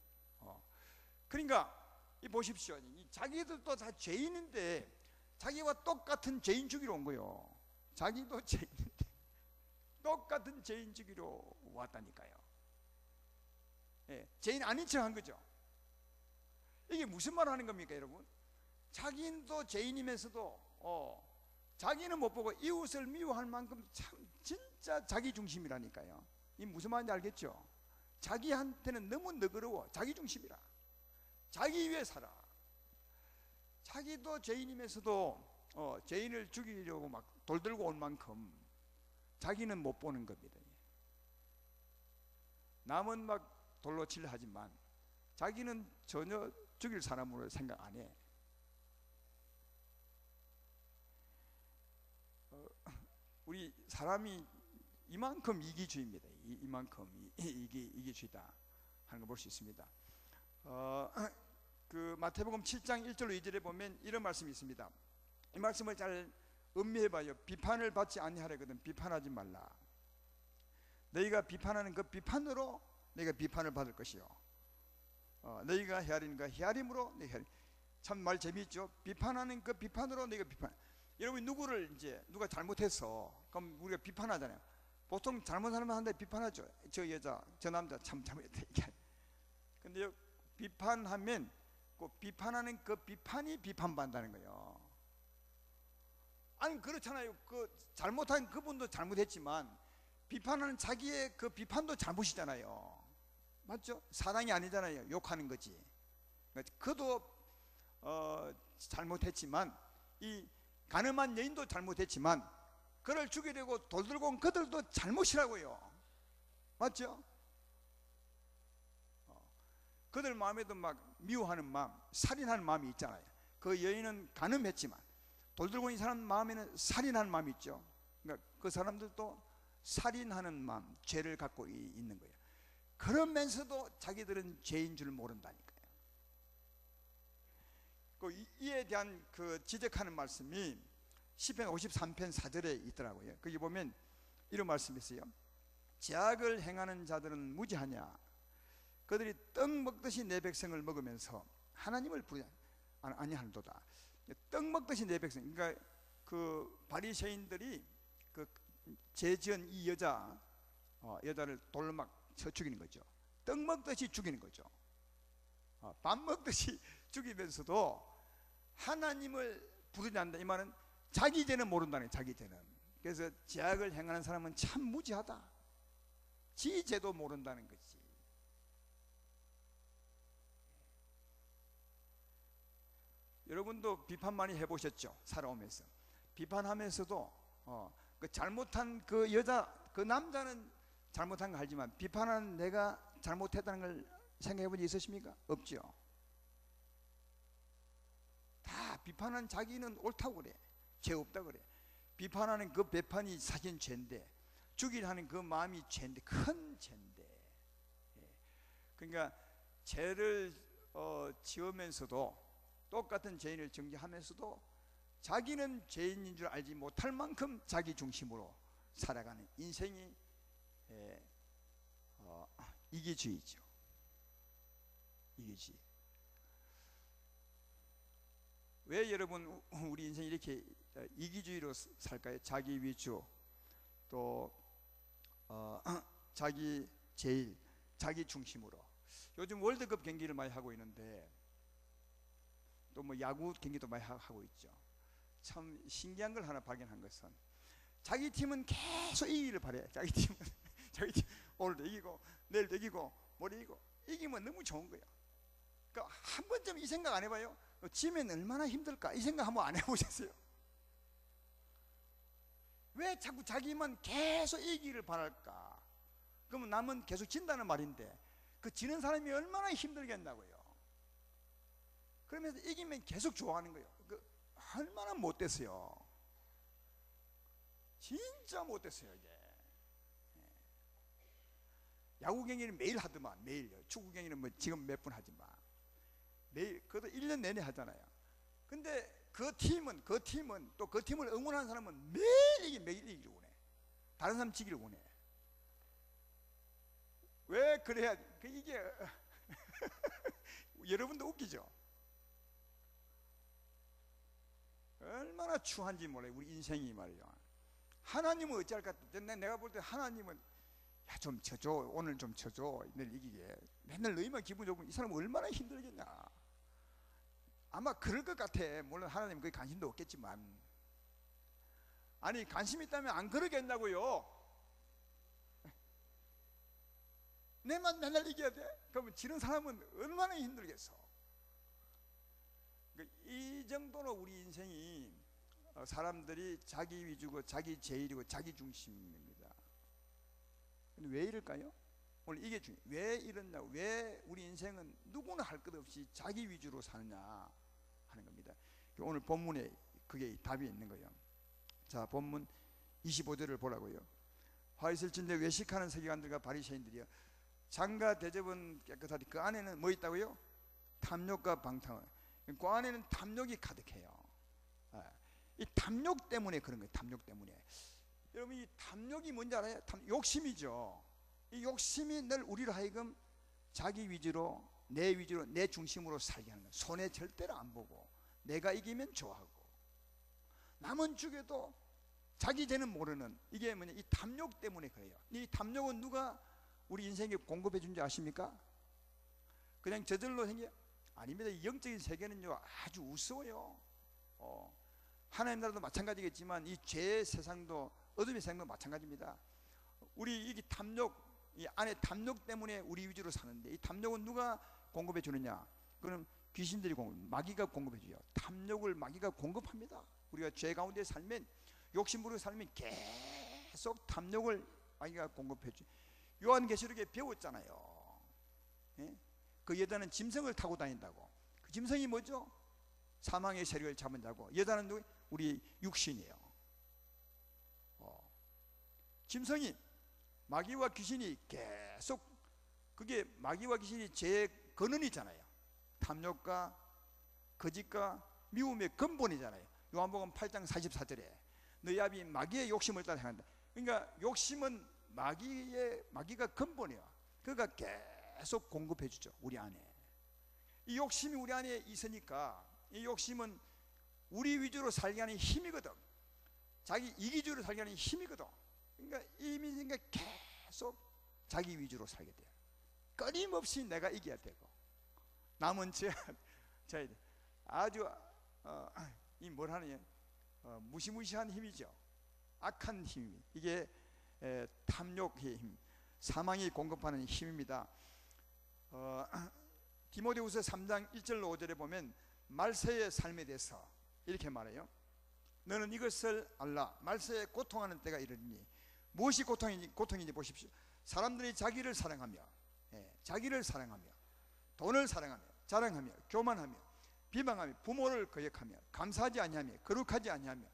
그러니까 이 보십시오. 이 자기들도 다 죄인인데 자기와 똑같은 죄인 죽이러 온 거예요. 자기도 죄인인데 똑같은 죄인 죽이러 왔다니까요. 죄인 아닌 척 한 거죠. 이게 무슨 말 하는 겁니까, 여러분? 자기도 죄인이면서도 자기는 못 보고 이웃을 미워할 만큼 참 진짜 자기 중심이라니까요. 이 무슨 말인지 알겠죠? 자기한테는 너무 너그러워. 자기 중심이라. 자기 위해 살아. 자기도 죄인이면서도 죄인을 죽이려고 막 돌 들고 올 만큼 자기는 못 보는 겁니다. 남은 막 돌로 칠려 하지만 자기는 전혀 죽일 사람으로 생각 안 해. 우리 사람이 이만큼 이기주의입니다. 이만큼 이기주의다 하는 걸 볼 수 있습니다. 그 마태복음 7장 1절로 2절에 보면 이런 말씀이 있습니다. 이 말씀을 잘 음미해봐요. 비판을 받지 아니하려거든 비판하지 말라. 너희가 비판하는 그 비판으로 너희가 비판을 받을 것이요. 너희가 헤아리는 그 헤아림으로 참 말 재미있죠. 비판하는 그 비판으로 너희가 비판. 여러분 누구를 이제 누가 잘못했어. 그럼 우리가 비판하잖아요. 보통 잘못하는 한데 비판하죠. 저 여자, 저 남자 참 잘못했다. 근데 비판하면 그 비판하는 그 비판이 비판받는다는 거예요. 아니 그렇잖아요. 그 잘못한 그분도 잘못했지만 비판하는 자기의 그 비판도 잘못이잖아요. 맞죠? 사랑이 아니잖아요. 욕하는 거지. 그도 잘못했지만 이 가늠한 여인도 잘못했지만 그를 죽이려고 돌 들고 온 그들도 잘못이라고요. 맞죠? 그들 마음에도 막 미워하는 마음, 살인하는 마음이 있잖아요. 그 여인은 가늠했지만 돌 들고 있는 사람 마음에는 살인하는 마음이 있죠. 그러니까 그 사람들도 살인하는 마음, 죄를 갖고 있는 거예요. 그러면서도 자기들은 죄인 줄 모른다니까요. 이에 대한 그 지적하는 말씀이 시편 53편 4절에 있더라고요. 거기 보면 이런 말씀이 있어요. 죄악을 행하는 자들은 무지하냐. 그들이 떡 먹듯이 내 백성을 먹으면서 하나님을 부르지 아니하는도다. 떡 먹듯이 내 백성. 그러니까 그 바리새인들이 그 죄 지은 이 여자를 돌로 막 쳐 죽이는 거죠. 떡 먹듯이 죽이는 거죠. 밥 먹듯이 죽이면서도 하나님을 부르지 않는다. 이 말은 자기 죄는 모른다는 거예요. 자기 죄는. 그래서 죄악을 행하는 사람은 참 무지하다. 지 죄도 모른다는 거지. 여러분도 비판 많이 해보셨죠? 살아오면서 비판하면서도 그 잘못한 그 여자, 그 남자는 잘못한 거 알지만 비판하는 내가 잘못했다는 걸 생각해 본 적 있으십니까? 없죠. 다 비판한 자기는 옳다고 그래. 죄 없다고 그래. 비판하는 그 비판이 사실 죄인데 죽이려 하는 그 마음이 죄인데 큰 죄인데. 그러니까 죄를 지으면서도 똑같은 죄인을 정죄하면서도 자기는 죄인인 줄 알지 못할 만큼 자기 중심으로 살아가는 인생이 이기주의죠. 이기주의. 왜 여러분 우리 인생이 이렇게 이기주의로 살까요? 자기 위주, 또 자기 제일, 자기 중심으로. 요즘 월드컵 경기를 많이 하고 있는데 또 뭐 야구 경기도 많이 하고 있죠. 참 신기한 걸 하나 발견한 것은 자기 팀은 계속 이기기를 바래. 자기 팀은 자기 팀 오늘도 이기고 내일도 이기고 모레 이기고 이기면 너무 좋은 거야. 그러니까 한 번쯤 이 생각 안 해봐요? 지면 얼마나 힘들까? 이 생각 한번 안 해보셨어요? 왜 자꾸 자기만 계속 이기기를 바랄까? 그러면 남은 계속 진다는 말인데 그 지는 사람이 얼마나 힘들겠나고요. 그러면서 이기면 계속 좋아하는 거예요. 얼마나 못됐어요. 진짜 못됐어요. 이게 야구 경기는 매일 하더만. 매일요. 축구 경기는 뭐 지금 몇 분 하지만 매일, 그것도 1년 내내 하잖아요. 근데 그 팀은 또 그 팀을 응원하는 사람은 매일 이기를 원해. 다른 사람 지기를 원해. 왜 그래야 이게 여러분도 웃기죠? 얼마나 추한지 몰라요. 우리 인생이 말이죠. 하나님은 어찌할까? 내가 볼 때 하나님은 야, 좀 쳐줘. 오늘 좀 쳐줘. 늘 이기게. 맨날 너희만 기분 좋으면 이 사람 얼마나 힘들겠냐. 아마 그럴 것 같아. 물론 하나님 그게 관심도 없겠지만. 아니, 관심 있다면 안 그러겠냐고요. 내만 맨날 이겨야 돼? 그러면 지는 사람은 얼마나 힘들겠어. 이 정도로 우리 인생이 사람들이 자기 위주고 자기 제일이고 자기 중심입니다. 근데 왜 이럴까요? 오늘 이게 중요해요. 왜 이러냐고. 왜 우리 인생은 누구나 할 것 없이 자기 위주로 사느냐 하는 겁니다. 오늘 본문에 그게 답이 있는 거예요. 자, 본문 25절을 보라고요. 화 있을 진데 외식하는 서기관들과 바리새인들이요, 장과 대접은 깨끗하디 그 안에는 뭐 있다고요? 탐욕과 방탕을. 그 안에는 탐욕이 가득해요. 이 탐욕 때문에 그런 거예요. 탐욕 때문에. 여러분, 이 탐욕이 뭔지 알아요? 욕심이죠. 이 욕심이 늘 우리로 하여금 자기 위주로, 내 위주로, 내 중심으로 살게 하는 거예요. 손해 절대로 안 보고 내가 이기면 좋아하고 남은 죽여도 자기 죄는 모르는, 이게 뭐냐, 이 탐욕 때문에 그래요. 이 탐욕은 누가 우리 인생에 공급해 준 줄 아십니까? 그냥 저절로 생겨요? 아닙니다. 이 영적인 세계는요 아주 우스워요. 하나님 나라도 마찬가지겠지만 이 죄의 세상도, 어둠의 세상도 마찬가지입니다. 우리 이 탐욕, 이 안에 탐욕 때문에 우리 위주로 사는데, 이 탐욕은 누가 공급해 주느냐? 그럼 귀신들이 마귀가 공급해 줘요. 탐욕을 마귀가 공급합니다. 우리가 죄 가운데 살면, 욕심 부리고 살면 계속 탐욕을 마귀가 공급해 줘요. 요한계시록에 배웠잖아요. 예? 그 여자는 짐승을 타고 다닌다고. 그 짐승이 뭐죠? 사망의 세력을 잡은 자고, 여자는 누구? 우리 육신이에요. 짐승이, 마귀와 귀신이 계속, 그게 마귀와 귀신이 죄의 근원이잖아요. 탐욕과 거짓과 미움의 근본이잖아요. 요한복음 8장 44절에 너희 아비 마귀의 욕심을 따라 행한다. 그러니까 욕심은 마귀가 근본이에요. 그가 계속 공급해 주죠. 우리 안에 이 욕심이 우리 안에 있으니까, 이 욕심은 우리 위주로 살게 하는 힘이거든. 자기 이기주로 살게 하는 힘이거든. 그러니까 이 인생이 계속 자기 위주로 살게 돼요. 끊임없이 내가 이겨야 되고, 남은 제 아주 이 뭘 하느냐, 무시무시한 힘이죠. 악한 힘. 이게 탐욕의 힘, 사망이 공급하는 힘입니다. 디모데후서 3장 1절로 5절에 보면 말세의 삶에 대해서 이렇게 말해요. 너는 이것을 알라. 말세에 고통하는 때가 이르니. 무엇이 고통인지 보십시오. 사람들이 자기를 사랑하며, 자기를 사랑하며, 돈을 사랑하며, 자랑하며, 교만하며, 비방하며, 부모를 거역하며, 감사하지 아니하며, 거룩하지 아니하며,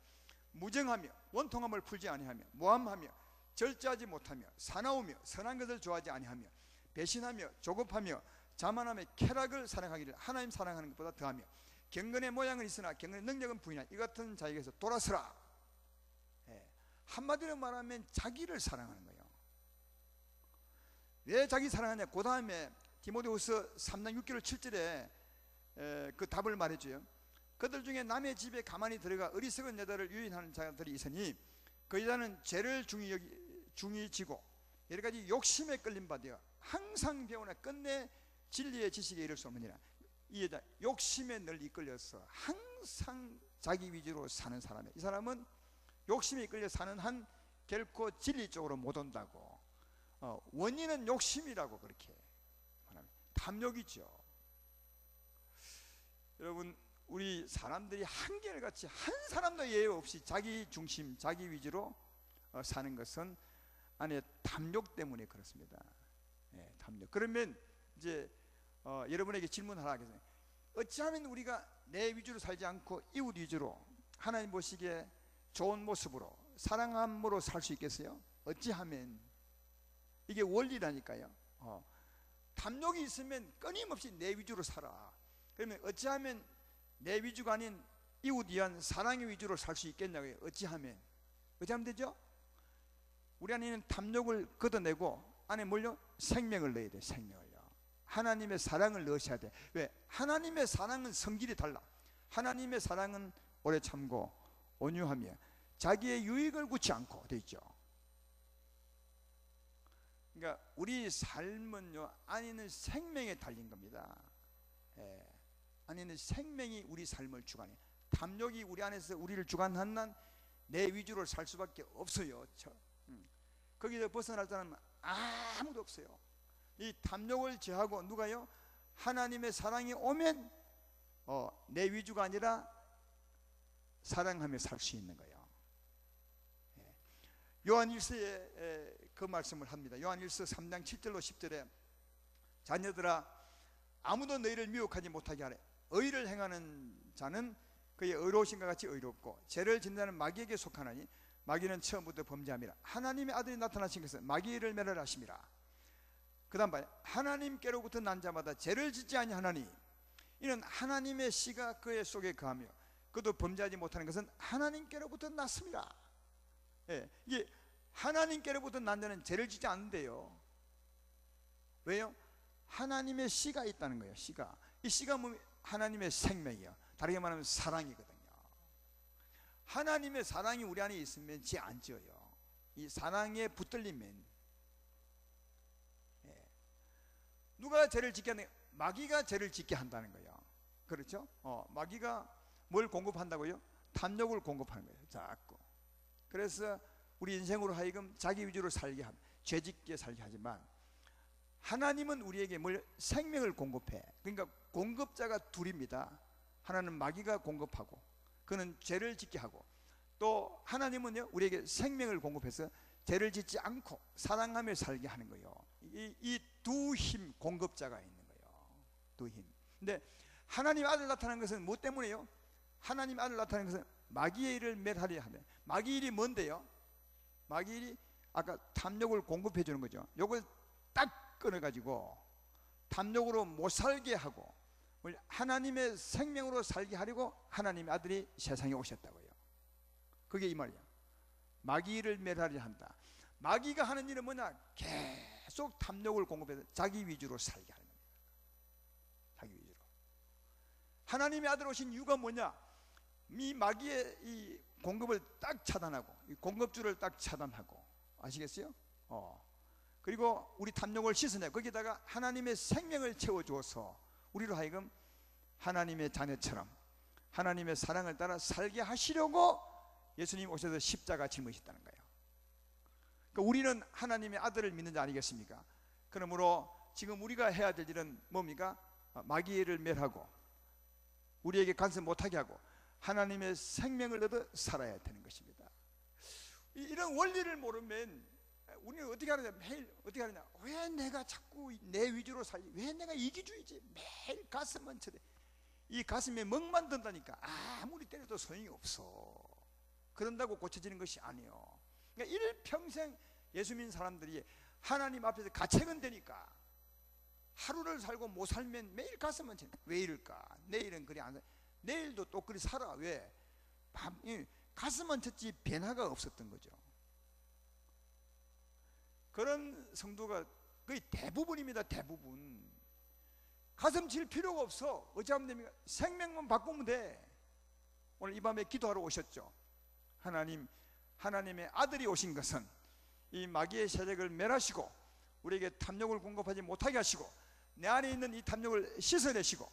무정하며, 원통함을 풀지 아니하며, 모함하며, 절제하지 못하며, 사나우며, 선한 것을 좋아하지 아니하며, 배신하며, 조급하며, 자만하며, 쾌락을 사랑하기를 하나님 사랑하는 것보다 더하며, 경건의 모양은 있으나 경건의 능력은 부인하니 이 같은 자에게서 돌아서라. 한마디로 말하면 자기를 사랑하는 거예요. 왜 자기 사랑하냐? 그 다음에 디모데후서 3장 6절 7절에 그 답을 말해줘요. 그들 중에 남의 집에 가만히 들어가 어리석은 여자를 유인하는 자들이 있으니 그 여자는 죄를 중히 지고 여러 가지 욕심에 끌림 받아 항상 배우나 끝내 진리의 지식에 이를 수 없느니라. 이 여자 욕심에 늘 이끌려서 항상 자기 위주로 사는 사람이에요. 이 사람은 욕심에 이끌려 사는 한 결코 진리 쪽으로 못 온다고. 원인은 욕심이라고 그렇게 말합니다. 탐욕이죠. 여러분, 우리 사람들이 한결같이 한 사람도 예외 없이 자기 중심, 자기 위주로 사는 것은 안에 탐욕 때문에 그렇습니다. 탐욕. 그러면 이제 여러분에게 질문하라 하겠습니다. 어찌하면 우리가 내 위주로 살지 않고 이웃 위주로 하나님 보시기에 좋은 모습으로 사랑함으로 살 수 있겠어요? 어찌하면. 이게 원리라니까요. 탐욕이 있으면 끊임없이 내 위주로 살아. 그러면 어찌하면 내 위주가 아닌 이웃 위한 사랑의 위주로 살 수 있겠냐고요. 어찌하면 되죠? 우리 안에는 탐욕을 걷어내고 안에 뭘요? 생명을 넣어야 돼. 생명을요. 하나님의 사랑을 넣으셔야 돼. 왜? 하나님의 사랑은 성질이 달라. 하나님의 사랑은 오래 참고 온유하며 자기의 유익을 굳지 않고 돼 있죠. 그러니까 우리 삶은요, 안에 있는 생명에 달린 겁니다. 안에 있는 생명이 우리 삶을 주관해. 탐욕이 우리 안에서 우리를 주관한 한 내 위주로 살 수밖에 없어요. 거기서 벗어날 사람은 아무도 없어요. 이 탐욕을 제하고 누가요? 하나님의 사랑이 오면 내 위주가 아니라 사랑하며 살 수 있는 거예요. 요한일서에 그 말씀을 합니다. 요한일서 3장 7절로 10절에 자녀들아 아무도 너희를 미혹하지 못하게 하래. 의를 행하는 자는 그의 의로우신 것 같이 의롭고 죄를 짓는 마귀에게 속하나니 마귀는 처음부터 범죄함이라. 하나님의 아들이 나타나신 것은 마귀를 멸하라 하심이라. 그 다음 봐요. 하나님께로부터 난 자마다 죄를 짓지 아니하나니 이는 하나님의 씨가 그의 속에 거하며 그도 범죄하지 못하는 것은 하나님께로부터 났습니다. 이게 하나님께로부터 난 자는 죄를 짓지 않는데요. 왜요? 하나님의 씨가 있다는 거예요. 씨가. 이 씨가 뭐 하나님의 생명이에요. 다르게 말하면 사랑이거든요. 하나님의 사랑이 우리 안에 있으면 죄 안 지어요. 이 사랑에 붙들리면. 누가 죄를 짓게 하는 거예요? 마귀가 죄를 짓게 한다는 거예요. 그렇죠? 마귀가 뭘 공급한다고요? 탐욕을 공급하는 거예요. 자꾸. 그래서 우리 인생으로 하여금 자기 위주로 살게 하면 죄짓게 살게 하지만 하나님은 우리에게 뭘 생명을 공급해. 그러니까 공급자가 둘입니다. 하나는 마귀가 공급하고 그는 죄를 짓게 하고 또 하나님은요 우리에게 생명을 공급해서 죄를 짓지 않고 사랑하며 살게 하는 거예요. 이 두 힘 공급자가 있는 거예요. 두 힘. 근데 하나님 아들 나타난 것은 뭐 때문에요? 하나님 아들 나타난 것은 마귀의 일을 멸하려 하네. 마귀의 일이 뭔데요? 마귀의 일이 아까 탐욕을 공급해 주는 거죠. 요걸 딱 끊어가지고 탐욕으로 못 살게 하고 하나님의 생명으로 살게 하려고 하나님의 아들이 세상에 오셨다고요. 그게 이 말이야. 마귀를 멸하려 한다. 마귀가 하는 일은 뭐냐? 계속 탐욕을 공급해서 자기 위주로 살게 하는 겁니다. 자기 위주로. 하나님의 아들 오신 이유가 뭐냐? 이 마귀의 이 공급을 딱 차단하고 이 공급줄을 딱 차단하고 아시겠어요? 그리고 우리 탐욕을 씻어내 거기다가 하나님의 생명을 채워주어서 우리로 하여금 하나님의 자녀처럼 하나님의 사랑을 따라 살게 하시려고 예수님 오셔서 십자가 짊으셨다는 거예요. 그러니까 우리는 하나님의 아들을 믿는 자 아니겠습니까? 그러므로 지금 우리가 해야 될 일은 뭡니까? 마귀를 멸하고 우리에게 간섭 못하게 하고 하나님의 생명을 얻어 살아야 되는 것입니다. 이런 원리를 모르면 우리는 어떻게 하느냐? 매일 어떻게 하느냐? 왜 내가 자꾸 내 위주로 살지? 왜 내가 이기주의지? 매일 가슴만 쳐대. 이 가슴에 멍만 든다니까. 아무리 때려도 소용이 없어. 그런다고 고쳐지는 것이 아니에요. 그러니까 일평생 예수 믿는 사람들이 하나님 앞에서 가책은 되니까 하루를 살고 못 살면 매일 가슴만 쳐대. 왜 이럴까? 내일은 그리 안 살. 내일도 또 그리 살아. 왜? 가슴만 쳤지 변화가 없었던 거죠. 그런 성도가 거의 대부분입니다. 대부분. 가슴 칠 필요가 없어. 어찌하면 됩니까? 생명만 바꾸면 돼. 오늘 이 밤에 기도하러 오셨죠. 하나님의 아들이 오신 것은 이 마귀의 세력을 멸하시고 우리에게 탐욕을 공급하지 못하게 하시고 내 안에 있는 이 탐욕을 씻어내시고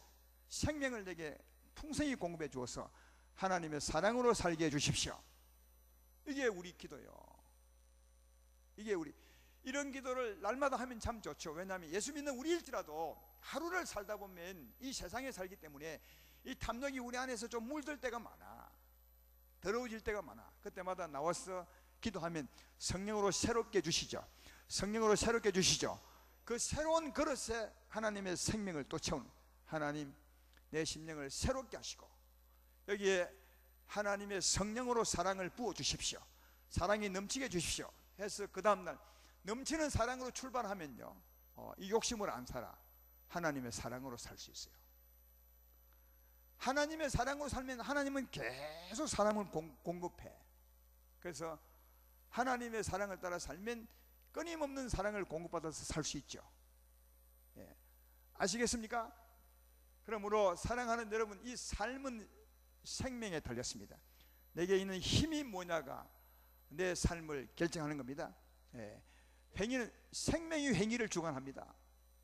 생명을 내게 풍성히 공급해 주어서 하나님의 사랑으로 살게 해 주십시오. 이게 우리 기도예요. 이게 우리 이런 기도를 날마다 하면 참 좋죠. 왜냐하면 예수 믿는 우리일지라도 하루를 살다 보면 이 세상에 살기 때문에 이 탐욕이 우리 안에서 좀 물들 때가 많아. 더러워질 때가 많아. 그때마다 나와서 기도하면 성령으로 새롭게 주시죠. 성령으로 새롭게 주시죠. 그 새로운 그릇에 하나님의 생명을 또 채우는 하나님, 내 심령을 새롭게 하시고 여기에 하나님의 성령으로 사랑을 부어 주십시오. 사랑이 넘치게 해주십시오 해서 그 다음날 넘치는 사랑으로 출발하면요, 이 욕심으로 안 살아. 하나님의 사랑으로 살 수 있어요. 하나님의 사랑으로 살면 하나님은 계속 사랑을 공급해. 그래서 하나님의 사랑을 따라 살면 끊임없는 사랑을 공급받아서 살 수 있죠. 예. 아시겠습니까? 그러므로 사랑하는 여러분, 이 삶은 생명에 달렸습니다. 내게 있는 힘이 뭐냐가 내 삶을 결정하는 겁니다. 예. 횡의는 생명이 횡의를 주관합니다.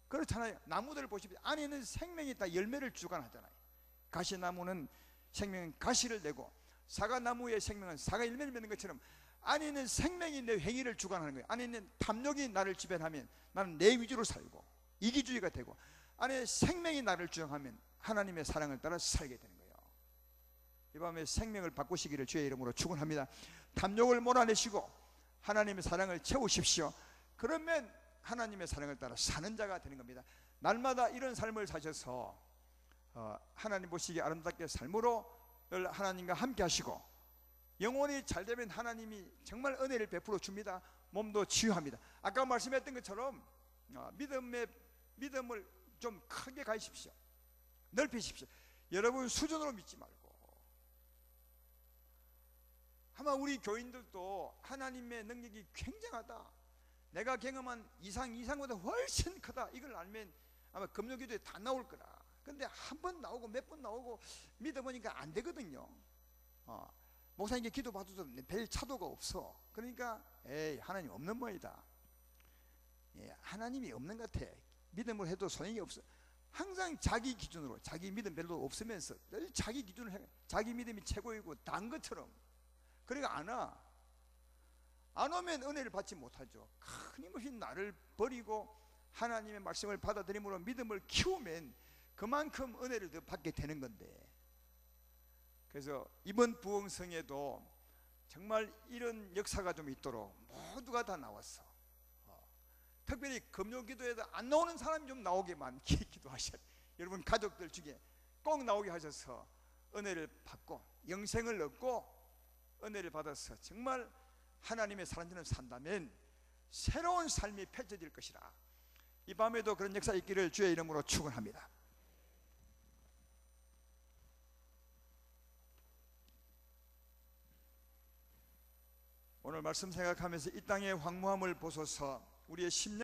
그렇잖아요. 나무들을 보십시오. 안에는 생명이 다 열매를 주관하잖아요. 가시나무는 생명은 가시를 내고 사과나무의 생명은 사과 열매를 맺는 것처럼 안에 있는 생명이 내 횡의를 주관하는 거예요. 안에 있는 탐욕이 나를 지배하면 나는 내 위주로 살고 이기주의가 되고, 안에 생명이 나를 주장하면 하나님의 사랑을 따라 살게 되는 거예요. 이 밤에 생명을 바꾸시기를 주의 이름으로 축원합니다. 탐욕을 몰아내시고 하나님의 사랑을 채우십시오. 그러면 하나님의 사랑을 따라 사는 자가 되는 겁니다. 날마다 이런 삶을 사셔서 하나님 보시기에 아름답게 삶으로 늘 하나님과 함께 하시고, 영혼이 잘 되면 하나님이 정말 은혜를 베풀어 줍니다. 몸도 치유합니다. 아까 말씀했던 것처럼 믿음을 좀 크게 가지십시오. 넓히십시오. 여러분 수준으로 믿지 말고. 아마 우리 교인들도 하나님의 능력이 굉장하다, 내가 경험한 이상보다 훨씬 크다, 이걸 알면 아마 금요기도에 다 나올 거라. 근데 한 번 나오고 몇 번 나오고 믿어보니까 안 되거든요. 목사님께 기도 받아도 별 차도가 없어. 그러니까 에이, 하나님 없는 모이다. 예, 하나님이 없는 것 같아. 믿음을 해도 소용이 없어. 항상 자기 기준으로, 자기 믿음 별로 없으면서 늘 자기 기준을 해. 자기 믿음이 최고이고 단 것처럼. 그러니까 안 오면 은혜를 받지 못하죠. 끊임없이 나를 버리고 하나님의 말씀을 받아들임으로 믿음을 키우면 그만큼 은혜를 더 받게 되는 건데, 그래서 이번 부흥성에도 정말 이런 역사가 좀 있도록 모두가 다 나왔어. 특별히 금요기도에도 안 나오는 사람이 좀 나오게만 기도하셔야 돼요. 여러분 가족들 중에 꼭 나오게 하셔서 은혜를 받고 영생을 얻고 은혜를 받아서 정말 하나님의 사람들은 산다면 새로운 삶이 펼쳐질 것이라. 이 밤에도 그런 역사 있기를 주의 이름으로 축원합니다. 오늘 말씀 생각하면서 이 땅의 황무함을 보소서 우리의 심령